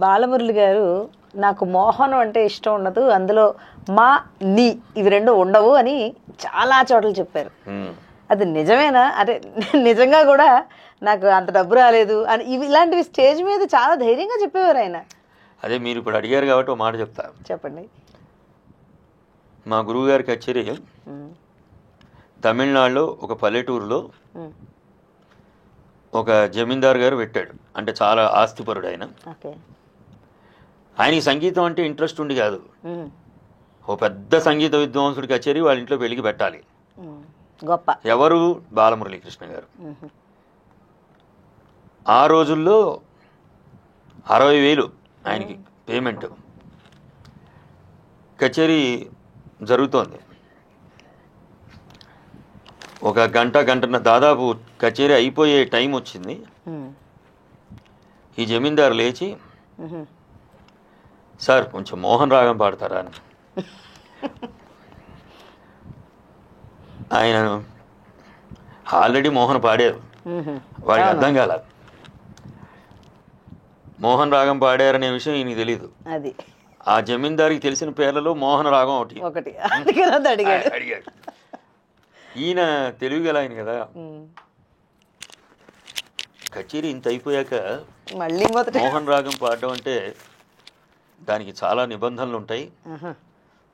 బాలమురళి గారు నాకు మోహనం అంటే ఇష్టం ఉండదు, అందులో మా నీ ఇవి రెండు ఉండవు అని చాలా చోట్ల చెప్పారు. అది నిజమేనా? అంటే నిజంగా కూడా నాకు అంత డబ్బు రాలేదు అని ఇలాంటివి స్టేజ్ మీద చాలా ధైర్యంగా చెప్పేవారు ఆయన. అదే మీరు ఇప్పుడు అడిగారు కాబట్టి ఒక మాట చెప్తా. చెప్పండి. మా గురువు గారి కచేరీ తమిళనాడులో ఒక పల్లెటూరులో ఒక జమీందారు గారు పెట్టాడు. అంటే చాలా ఆస్తిపరుడు ఆయన. ఆయనకి సంగీతం అంటే ఇంట్రెస్ట్ ఉండి కాదు, ఓ పెద్ద సంగీత విద్వాంసుడి కచేరీ వాళ్ళ ఇంట్లో పెళ్లికి పెట్టాలి. గొప్ప. ఎవరు? బాలమురళీకృష్ణ గారు. ఆ రోజుల్లో 60,000 ఆయనకి పేమెంట్. కచేరీ జరుగుతోంది. ఒక గంటన్న దాదాపు కచేరీ అయిపోయే టైం వచ్చింది. ఈ జమీందారు లేచి, సార్ కొంచెం మోహన్ రాగం పాడతారా అని. ఆయన ఆల్రెడీ మోహన్ పాడారు, వాడికి అర్థం కాల. మోహన్ రాగం పాడారనే విషయం ఈయనకి తెలీదు. ఆ జమీందారికి తెలిసిన పేర్లలో మోహన్ రాగం ఒకటి అడిగాడు. ఈయన తెలివి గల ఆయన కదా. కచేరీ ఇంత అయిపోయాక మళ్ళీ మోహన్ రాగం పాడడం అంటే దానికి చాలా నిబంధనలు ఉంటాయి,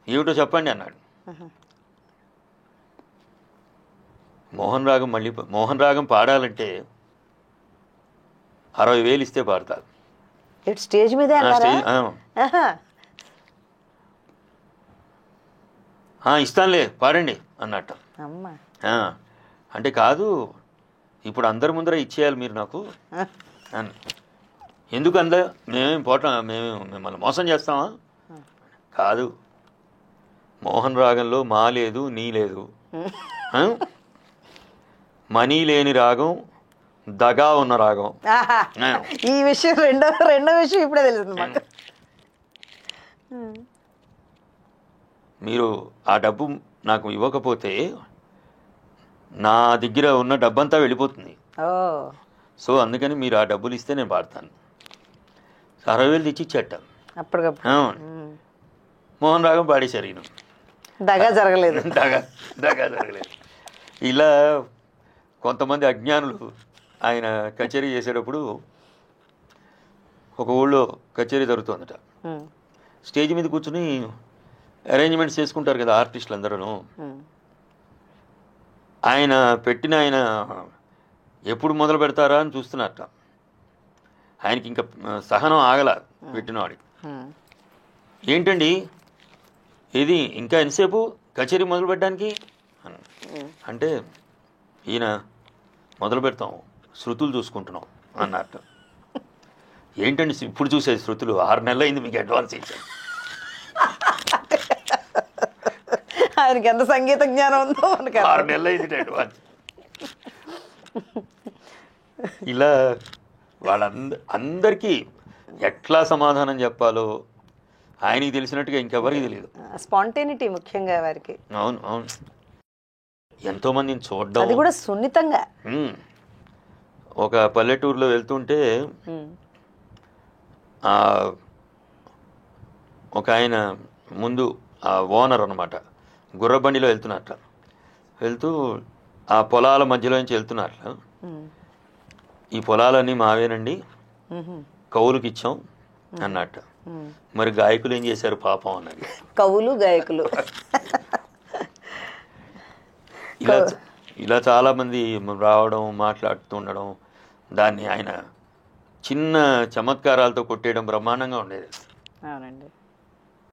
ఏమిటో చెప్పండి అన్నాడు. మోహన్ రాగం పాడాలంటే 60,000 ఇస్తే పాడతారు. స్టేజ్ మీద ఇస్తానులే పాడండి అన్నట్టు. అంటే కాదు, ఇప్పుడు అందరి ముందర ఇచ్చేయాలి మీరు నాకు అని. ఎందుకు మేమేం మేము మిమ్మల్ని మోసం చేస్తామా? కాదు, మోహన్ రాగంలో మా లేదు, నీ లేదు, మనీ లేని రాగం, దగా ఉన్న రాగం. ఈ విషయం రెండో విషయం ఇప్పుడే తెలుస్తుంది. మీరు ఆ డబ్బు నాకు ఇవ్వకపోతే నా దగ్గర ఉన్న డబ్బంతా వెళ్ళిపోతుంది. సో అందుకని మీరు ఆ డబ్బులు ఇస్తే నేను పాడతాను. 60,000 తెచ్చిచ్చేట. మోహన్ రాగం పాడేశారు. ఈయన దగా జరగలేదు. దగా జరగలేదు. ఇలా కొంతమంది అజ్ఞానులు ఆయన కచేరీ చేసేటప్పుడు ఒక ఊళ్ళో కచేరీ జరుగుతుందట. స్టేజ్ మీద కూర్చుని అరేంజ్మెంట్స్ చేసుకుంటారు కదా ఆర్టిస్టులు అందరూ. ఆయన ఎప్పుడు మొదలు పెడతారా అని చూస్తున్నట్ట. ఆయనకి ఇంకా సహనం ఆగల పెట్టినవాడికి. ఏంటండి ఇది ఇంకా ఎంతసేపు కచేరీ మొదలు పెట్టడానికి అంటే, ఈయన మొదలు పెడతాం, శృతులు చూసుకుంటున్నాం అన్నట్టు. ఏంటండి ఇప్పుడు చూసేది శృతులు? 6 నెలలు అయింది మీకు అడ్వాన్స్ ఇచ్చాను. ఆయనకి ఎంత సంగీత జ్ఞానం ఉందో 6 నెలలు అయింది అడ్వాన్స్. ఇలా అందరికీ ఎట్లా సమాధానం చెప్పాలో ఆయనకి తెలిసినట్టుగా ఇంకెవరికి తెలియదు. స్పాంటేనిటీ ముఖ్యంగా వారికి. అవును. ఎంతో మందిని చూడడం, అది కూడా సున్నితంగా. ఒక పల్లెటూరులో వెళ్తుంటే ఒక ఆయన ముందు ఓనర్ అనమాట గుర్రబండిలో వెళ్తూ ఆ పొలాల మధ్యలో నుంచి వెళ్తున్నట్ల, ఈ పొలాలన్నీ మావేనండి, కౌలుకి ఇచ్చాం అన్నట్టు. మరి గాయకులు ఏం చేశారు పాపం అన్నది. కవులు గాయకులు ఇలా చాలా మంది రావడం, మాట్లాడుతూ ఉండడం, దాన్ని ఆయన చిన్న చమత్కారాలతో కొట్టేయడం బ్రహ్మాండంగా ఉండేది. అవునండి.